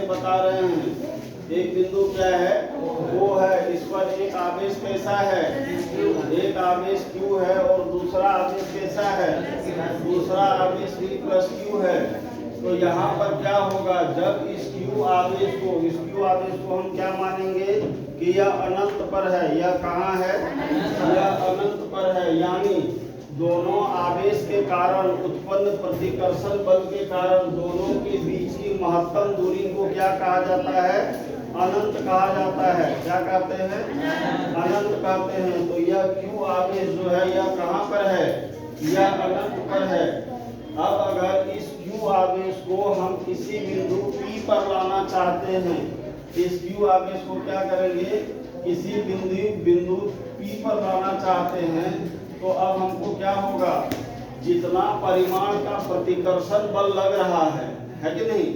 बता रहे हैं। एक बिंदु क्या है, वो है, इस पर एक आवेश कैसा है, एक आवेश Q है और दूसरा आवेश कैसा है, दूसरा आवेश V प्लस Q है। तो यहाँ पर क्या होगा, जब इस Q आवेश को हम क्या मानेंगे कि यह अनंत पर है। यह कहाँ है, यह अनंत पर है, यानी दोनों आवेश के कारण उत्पन्न प्रतिकर्षण बल के कारण दोनों के बीच की महत्तम दूरी को क्या कहा जाता है, अनंत कहा जाता है। क्या कहते हैं, अनंत कहते हैं। तो यह Q आवेश जो है यह कहाँ पर है, यह अनंत पर है। अब अगर इस Q आवेश को हम किसी बिंदु P पर लाना चाहते हैं, इस Q आवेश को क्या करेंगे, किसी बिंदु P पर लाना चाहते हैं, तो अब हमको क्या होगा, जितना परिमाण का प्रतिकर्षण बल लग रहा है कि नहीं,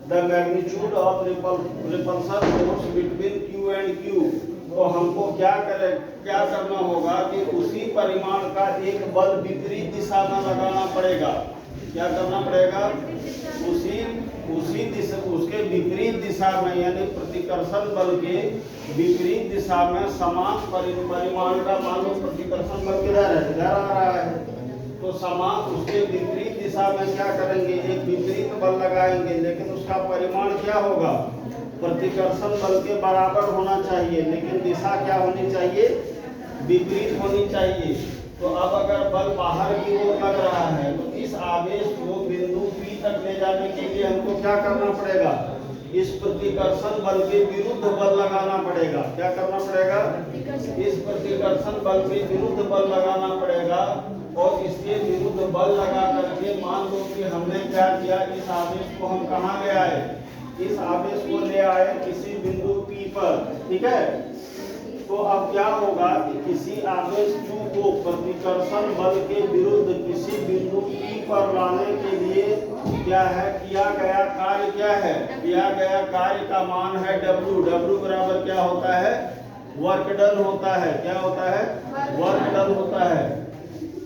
the magnitude of repulsion force between Q and Q, तो हमको क्या करना होगा कि उसी परिमाण का एक बल विपरीत दिशा में लगाना पड़ेगा। क्या करना पड़ेगा, उसी दिशा, उसके विपरीत दिशा में, यानी प्रतिकर्षण बल के विपरीत दिशा में समान परिमाण का, मान लो प्रतिकर्षण बल किधर है, इधर आ रहा है, तो समान उसके विपरीत दिशा में क्या करेंगे, एक विपरीत बल लगाएंगे, लेकिन उसका परिमाण क्या होगा, प्रतिकर्षण बल के बराबर होना चाहिए, लेकिन दिशा क्या होनी चाहिए, विपरीत होनी चाहिए। तो अब अगर बल बाहर की ओर लग रहा है, तो इस आवेश को बिंदु P तक ले जाने के लिए हमको क्या करना पड़ेगा, इस प्रतिकर्षण बल के विरुद्ध बल लगाना पड़ेगा। क्या करना पड़ेगा, इस प्रतिकर्षण बल के विरुद्ध बल लगाना पड़ेगा। और इसके विरुद्ध बल लगा करके मान लो कि हमने क्या किया, इस आवेश को हम कहाँ ले आए, इस आवेश को ले आए किसी बिंदु P पर, ठीक है। तो अब क्या होगा कि किसी आवेश Q को प्रतिकर्षण बल के विरुद्ध किसी बिंदु P पर लाने के लिए क्या है, किया गया कार्य क्या है, किया गया कार्य का मान है W। W बराबर क्या होता है, वर्क डन होता है। क्या होता है, वर्क डन होता है।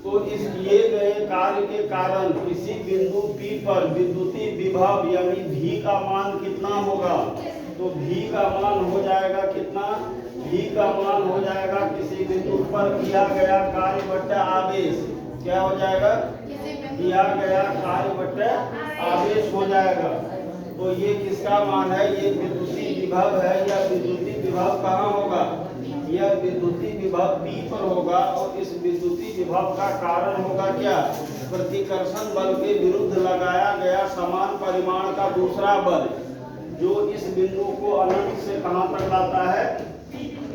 तो इस किए गए कार्य के कारण किसी बिंदु P पर विद्युतीय विभव यानी V का मान कितना होगा, तो V का मान हो जाएगा कितना, V का मान हो जाएगा किसी बिंदु पर किया गया कार्य बट्टा आवेश। क्या हो जाएगा, किया गया कार्य बट्टा आवेश हो जाएगा। तो ये किसका मान है, ये विद्युतीय विभव है। या विद्युतीय विभव कहाँ होगा, यह विद्युतीय विभव P पर होगा। और इस विद्युतीय विभव का कारण होगा क्या, प्रतिकर्षण बल के विरुद्ध लगाया गया समान परिमाण का दूसरा बल, जो इस बिंदु को अनंत से कहां तक लाता है,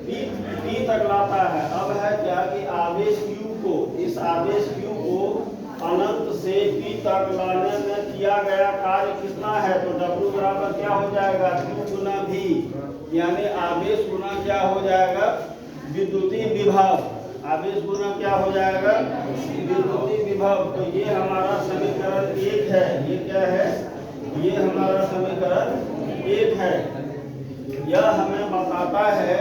P तक लाता है। अब है क्या कि आवेश Q को, इस आवेश Q को अनंत से P तक लाने में किया गया कार्य कितना है, तो W बराबर क्या हो जाएगा, Q गुना V, यानी आवेश गुना क्या हो जाएगा, विद्युतीय विभव। आवेश गुना क्या हो जाएगा, विद्युतीय विभव। तो ये हमारा समीकरण 1 है। ये क्या है, ये हमारा समीकरण 1 है। यह हमें बताता है,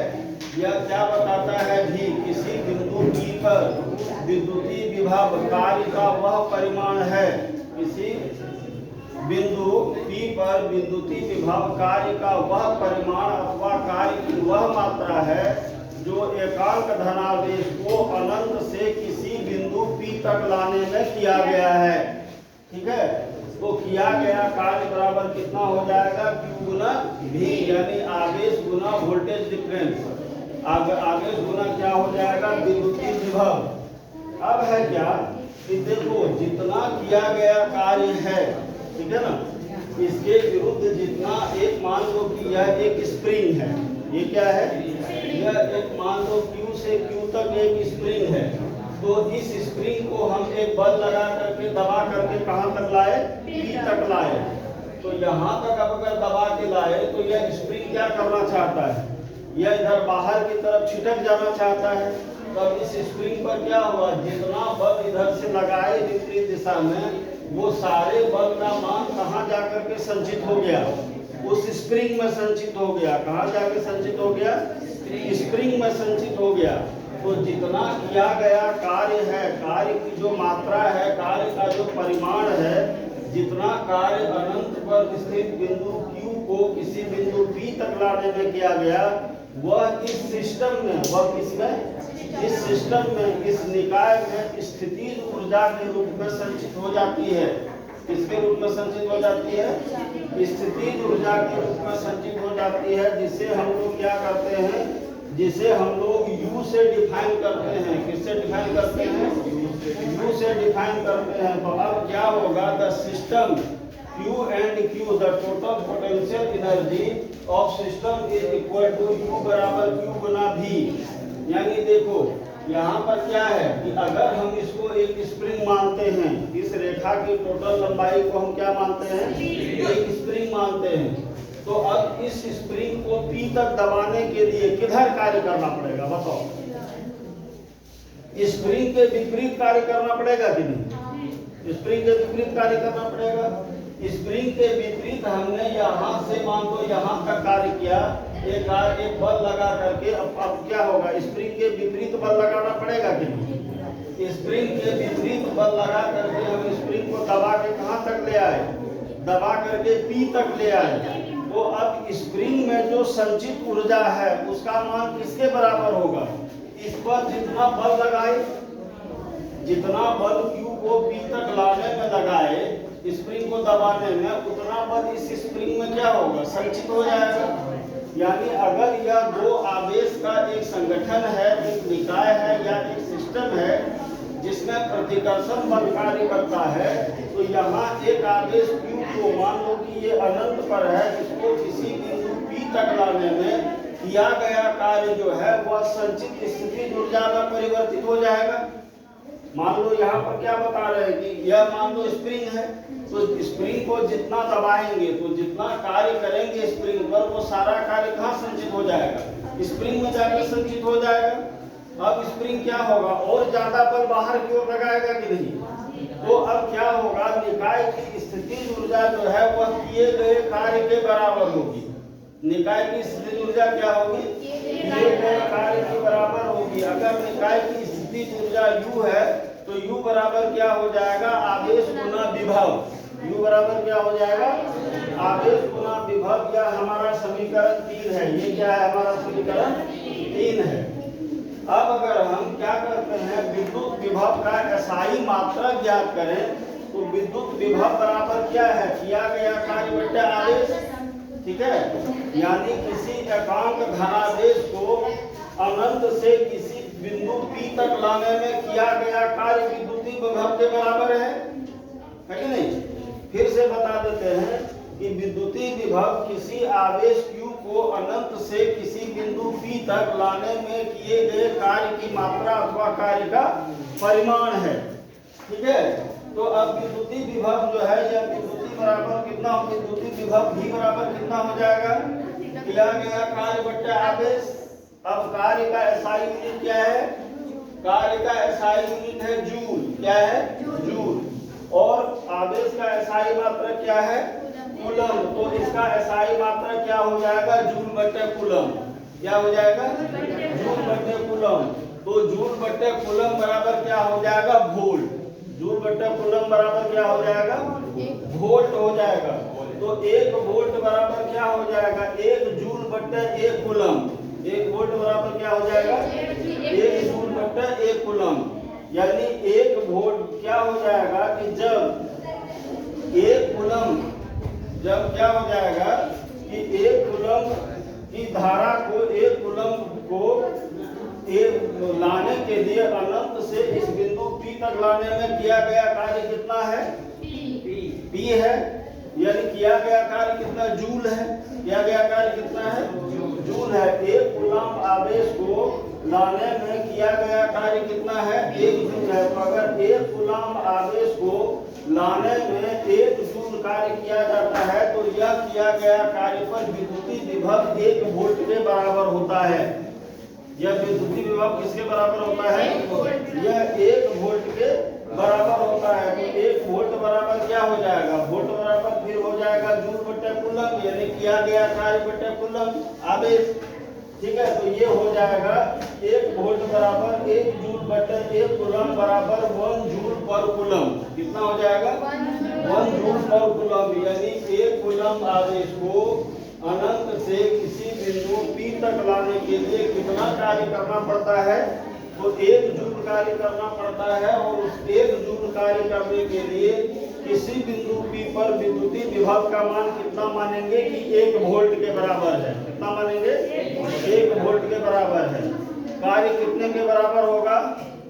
यह क्या बताता है भी, किसी बिंदु P पर विद्युतीय विभव कार्य का वह परिमाण है, किसी बिंदु P पर विद्युतीय विभव कार्य का वह परिमाण अथवा कार्य की वह मात्रा है जो एकांक धनावेश को अनंत से किसी बिंदु P तक लाने में किया गया है। ठीक है, तो किया गया कार्य बराबर कितना हो जाएगा, Q गुना V, यानी आवेश गुना वोल्टेज डिफरेंस। आवेश गुना क्या हो जाएगा, विद्युतीय विभव। अब है क्या कि देखो जितना किया गया कार्य है, ठीक है ना, इसके विरुद्ध जितना, एक मान लो कि यह एक स्प्रिंग है, ये क्या है, यह एक मान लो Q से Q तक एक स्प्रिंग है। तो इस स्प्रिंग को हम एक बल लगा करके दबा करके कहां तक लाए, P तक लाए। तो यहाँ तक अब अगर दबा के लाए तो यह स्प्रिंग क्या करना चाहता है, यह इधर बाहर की तरफ छिटक जाना चाहता है। तब इस स्प्रिंग पर क्या हुआ, जितना बल इधर से लगाए विपरीत दिशा में, वो सारे बल का मान कहाँ जाकर के संचित हो गया, उस स्प्रिंग में संचित हो गया। कहाँ जाके संचित हो गया, स्प्रिंग में संचित हो गया। तो जितना किया गया कार्य है, कार्य की जो मात्रा है, कार्य का जो परिमाण है, जितना कार्य अनंत पर स्थित बिंदु Q को किसी तक लाने में किया गया वह इस सिस्टम में, वह किसमें, इस सिस्टम में, इस निकाय में स्थितिज ऊर्जा के रूप में संचित हो जाती है। किसके रूप में संचित हो जाती है? स्थितिज ऊर्जा के रूप में संचित हो जाती है, जिसे हम लोग क्या करते हैं, जिसे हम लोग U से डिफाइन करते हैं। किससे डिफाइन करते हैं? U से डिफाइन करते हैं। तो अब क्या होगा, the system Q and Q, the total potential energy of system is equal to U बराबर Q गुना V। यानी देखो यहाँ पर क्या है कि अगर हम इसको एक स्प्रिंग मानते हैं, इस रेखा की टोटल लंबाई को हम क्या मानते हैं, एक स्प्रिंग मानते हैं, तो अब इस स्प्रिंग को P तक दबाने के लिए किधर कार्य करना पड़ेगा बताओ? स्प्रिंग के विपरीत कार्य करना पड़ेगा कि नहीं? स्प्रिंग के विपरीत कार्य करना पड़ेगा। स्प्रिंग के विपरीत हमने यहाँ से मान लो यहाँ तक कार्य किया, एक बल लगा करके, अब क्या होगा, स्प्रिंग के विपरीत बल लगाना पड़ेगा कि नहीं? स्प्रिंग के विपरीत बल लगा करके हम स्प्रिंग को दबा के कहाँ तक ले आए, दबा करके P तक ले आए। तो अब स्प्रिंग में जो संचित ऊर्जा है उसका मान किसके बराबर होगा? इस पर जितना बल लगाए, जितना बल Q को P तक लाने में लगाए, स्प्रिंग को दबाने में, उतना बल इस स्प्रिंग में क्या होगा, संचित हो जाएगा। यानी अगर यह दो आवेश का एक संगठन है, एक निकाय है या एक सिस्टम है जिसमें प्रतिकर्षण बल कार्य करता है, तो यहाँ एक आवेश Q को मान लो कि ये अनंत पर है, इसको किसी बिंदु P तक लाने में किया गया कार्य जो है वह संचित स्थिति ऊर्जा में परिवर्तित हो जाएगा। मान लो यहाँ पर क्या बता रहे हैं कि यह मान लो स्प्रिंग है, तो स्प्रिंग को जितना दबाएंगे, तो जितना कार्य करेंगे स्प्रिंग पर, वो सारा कार्य कहाँ संचित हो जाएगा, स्प्रिंग में जाकर संचित हो जाएगा। अब स्प्रिंग क्या होगा, और ज्यादा बल बाहर की ओर लगाएगा कि नहीं? तो अब क्या होगा, निकाय की स्थितिज ऊर्जा जो है वह किए गए कार्य के बराबर होगी। निकाय की स्थितिज ऊर्जा क्या होगी, किए गए कार्य के बराबर होगी। अगर निकाय की स्थितिज ऊर्जा U है तो U बराबर क्या हो जाएगा, आवेश गुना विभव। U बराबर क्या हो जाएगा, आवेश गुना विभव। या हमारा समीकरण 3 है, ये क्या है, हमारा समीकरण 3 है। अब अगर हम क्या करते हैं, विद्युत विभव का SI मात्रा ज्ञात करें, तो विद्युत विभव बराबर क्या है, किया गया कार्य बटा आवेश। ठीक है, यानी किसी एकांक धनावेश को अनंत से किसी बिंदु P तक लाने में किया गया कार्य विद्युतीय विभव के बराबर है कि नहीं? फिर से बता देते हैं कि विद्युतीय विभव किसी आवेश Q को अनंत से किसी बिंदु P तक लाने में किए गए कार्य की मात्रा अथवा कार्य का परिमाण है। ठीक है, तो अब विद्युतीय विभव जो है, यह विद्युतीय बराबर कितना, विद्युतीय विभव V बराबर कितना हो जाएगा, किया गया कार्य बट्टा आवेश। अब कार्य का SI यूनिट क्या है, कार्य का SI यूनिट है जूल। क्या है, जूल। और आवेश का SI मात्रा क्या है, कूलम। तो इसका SI मात्रा क्या हो जाएगा, जूल बट्टे कूलम। क्या हो जाएगा, जूल बट्टे कूलम। तो जूल बट्टे कूलम बराबर क्या हो जाएगा, वोल्ट। जूल बट्टे कूलम बराबर क्या हो जाएगा, वोल्ट हो जाएगा। तो 1 वोल्ट बराबर क्या हो जाएगा, 1 जूल बट्टे 1 कूलम। 1 वोल्ट बराबर क्या हो जाएगा, 1 जूल बट्टे 1 कूलम। यानी 1 वोल्ट क्या हो जाएगा कि जब 1 कूलम, जब क्या हो जाएगा कि 1 कूलम की धारा को 1 कूलम को लाने के लिए अनंत से इस बिंदु P तक लाने में किया गया कार्य कितना है, P है। यानी किया गया कार्य कितना, जूल है। किया गया कार्य कितना है, जूल है। 1 कूलम आवेश को लाने में किया गया कार्य कितना है, 1 जूल है। तो अगर 1 कूलम आवेश को लाने में 1 जूल कार्य किया जाता है, तो यह किया गया कार्य पर विद्युतीय विभव 1 वोल्ट के बराबर होता है। यह विद्युतीय विभव किसके बराबर होता है, यह 1 वोल्ट के बराबर होता है। तो 1 वोल्ट बराबर क्या हो जाएगा, वोल्ट बराबर फिर हो जाएगा जूल बटे कूलम, यानी किया गया कार्य बटे कूलम आवेश। ठीक है, तो ये हो जाएगा 1 वोल्ट बराबर 1 जूल बटे 1 कूलम बराबर 1 जूल पर कूलम। कितना हो जाएगा, 1 जूल पर कूलम। यानी 1 कूलम आवेश को अनंत से किसी बिंदु P तक लाने के लिए कितना कार्य करना पड़ता है? तो 1 जूल कार्य करना पड़ता है, और उस 1 जूल कार्य करने के लिए किसी बिंदु P पर विद्युतीय विभव का मान कितना मानेंगे कि 1 वोल्ट के बराबर है। कितना मानेंगे? 1 वोल्ट के बराबर है। कार्य कितने के बराबर होगा?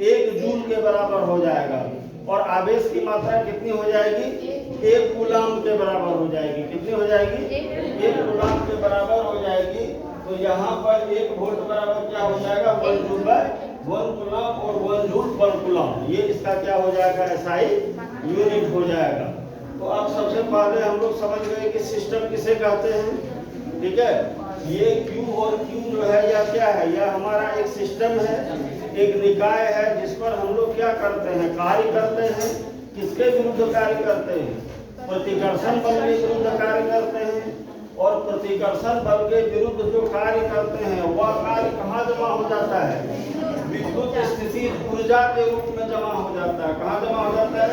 1 जूल के बराबर हो जाएगा। और आवेश की मात्रा कितनी हो जाएगी? 1 कूलाम के बराबर हो जाएगी। कितनी हो जाएगी? 1 कूलाम के बराबर हो जाएगी। तो यहाँ पर 1 वोल्ट बराबर क्या हो जाएगा? 1 जूल बाय 1 कूलाम, और 1 जूल 1 कूलाम, ये इसका क्या हो जाएगा? SI यूनिट हो जाएगा। तो अब सबसे पहले हम लोग समझ गए कि सिस्टम किसे कहते हैं। ठीक है, ये Q और Q जो है यह क्या है? यह हमारा एक सिस्टम है, एक निकाय है, जिस पर हम लोग क्या करते हैं? कार्य करते हैं। किसके विरुद्ध कार्य करते हैं? प्रतिकर्षण बल के विरुद्ध कार्य करते हैं। और प्रतिकर्षण बल के विरुद्ध जो कार्य करते हैं वह कार्य कहाँ जमा हो जाता है? विद्युत स्थिति ऊर्जा के रूप में जमा हो जाता है। कहाँ जमा हो जाता है?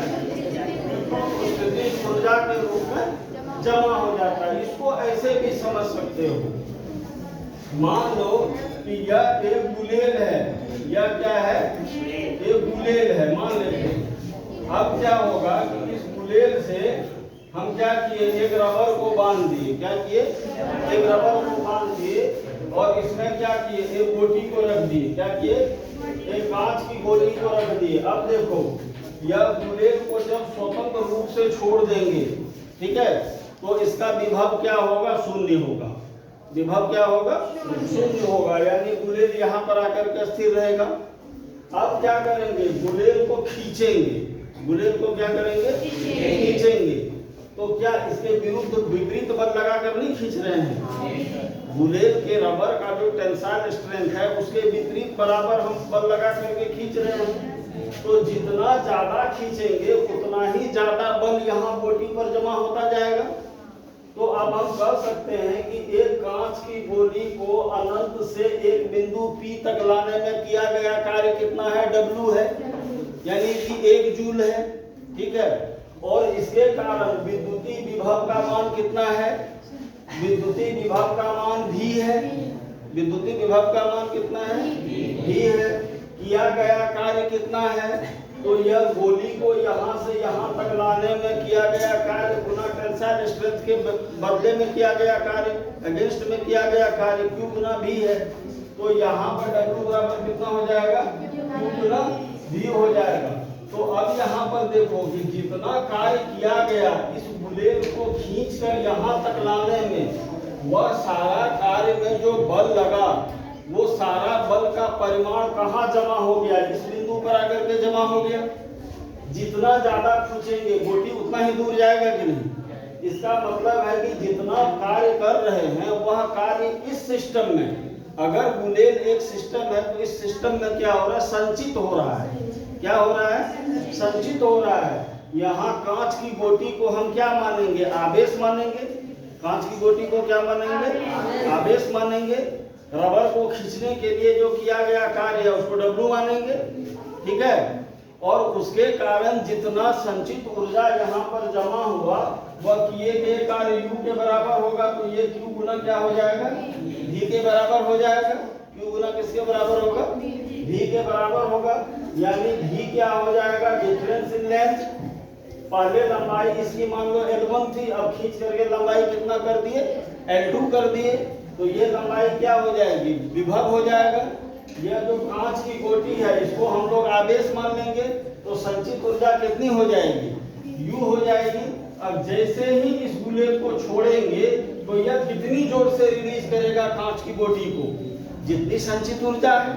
विद्युत स्थिति ऊर्जा के रूप में जमा हो जाता है। इसको ऐसे भी समझ सकते हो, मान लो कि यह एक गुलेल है। यह क्या है? एक गुलेल है, मान लेते हैं। अब क्या होगा कि इस गुलेल से हम क्या किए? एक रबर को बांध दिए। क्या किए? एक रबर को बांध दिए, और इसमें क्या किए? एक गोटी को रख दिए। क्या किए? एक कांच की गोली को रख दिए। अब देखो, यह गुलेल को जब स्वतंत्र रूप से छोड़ देंगे, ठीक है, तो इसका विभव क्या होगा? शून्य होगा। विभव क्या होगा? शून्य होगा, यानी गुलेल यहाँ पर आकर के स्थिर रहेगा। अब क्या करेंगे? गुलेल को खींचेंगे। गुलेल को क्या करेंगे? खींचेंगे। तो क्या इसके विरुद्ध विपरीत बल लगाकर नहीं खींच रहे हैं? गुलेल के रबर का जो टेंसाइल स्ट्रेंथ है उसके विपरीत बराबर हम बल लगा करके खींच रहे हैं। तो जितना ज्यादा खींचेंगे उतना ही ज्यादा बल यहाँ गोटी पर जमा होता जाएगा। तो अब हम कह सकते हैं कि एक कांच की गोली को अनंत से एक बिंदु P तक लाने में किया गया कार्य कितना है? W है, यानी कि 1 जूल है। ठीक है, और इसके कारण विद्युतीय विभव का मान कितना है? विद्युतीय विभव का मान V है। विद्युतीय विभव का मान कितना है? V है। किया गया कार्य कितना है? तो यह गोली को यहाँ से यहाँ तक लाने में किया गया कार्य गुना टेंसाइल स्ट्रेंथ के बदले में किया गया कार्य, अगेंस्ट में किया गया कार्य Q गुना V है। तो यहाँ पर W बराबर कितना हो जाएगा? Q गुना V हो जाएगा। तो अब यहाँ पर देखो कि जितना कार्य किया गया इस गुलेल को खींचकर यहाँ तक लाने में, वह सारा कार्य में जो बल लगा वो सारा बल का परिमाण कहाँ जमा हो गया? इस बिंदु पर आकर के जमा हो गया। जितना ज्यादा खींचेंगे गोटी उतना ही दूर जाएगा कि नहीं? इसका मतलब है कि जितना कार्य कर रहे हैं वह कार्य इस सिस्टम में, अगर गुलेल एक सिस्टम है तो इस सिस्टम में क्या हो रहा है? संचित हो रहा है। क्या हो रहा है? संचित हो रहा है। यहाँ कांच की गोटी को हम क्या मानेंगे? आवेश मानेंगे। कांच की गोटी को क्या मानेंगे? आवेश मानेंगे। रबर को खींचने के लिए जो किया गया कार्य है उसको W मानेंगे। ठीक है, और उसके कारण जितना संचित ऊर्जा यहाँ पर जमा हुआ वह किए गए कार्य U के बराबर होगा। तो ये Q गुना क्या हो जाएगा? V के बराबर हो जाएगा। Q गुना किसके बराबर होगा? V के बराबर होगा। यानी V क्या हो जाएगा? Difference in length. पहले लंबाई इसकी मान लो L1 थी, अब खींच करके लंबाई कितना कर दिए? L2 कर दिए। तो ये लंबाई क्या हो जाएगी? विभव हो जाएगा। यह जो कांच की गोटी है इसको हम लोग आवेश मान लेंगे। तो संचित ऊर्जा कितनी हो जाएगी? U हो जाएगी। अब जैसे ही इस गुलेल को छोड़ेंगे तो यह कितनी जोर से रिलीज करेगा कांच की गोटी को? जितनी संचित ऊर्जा है।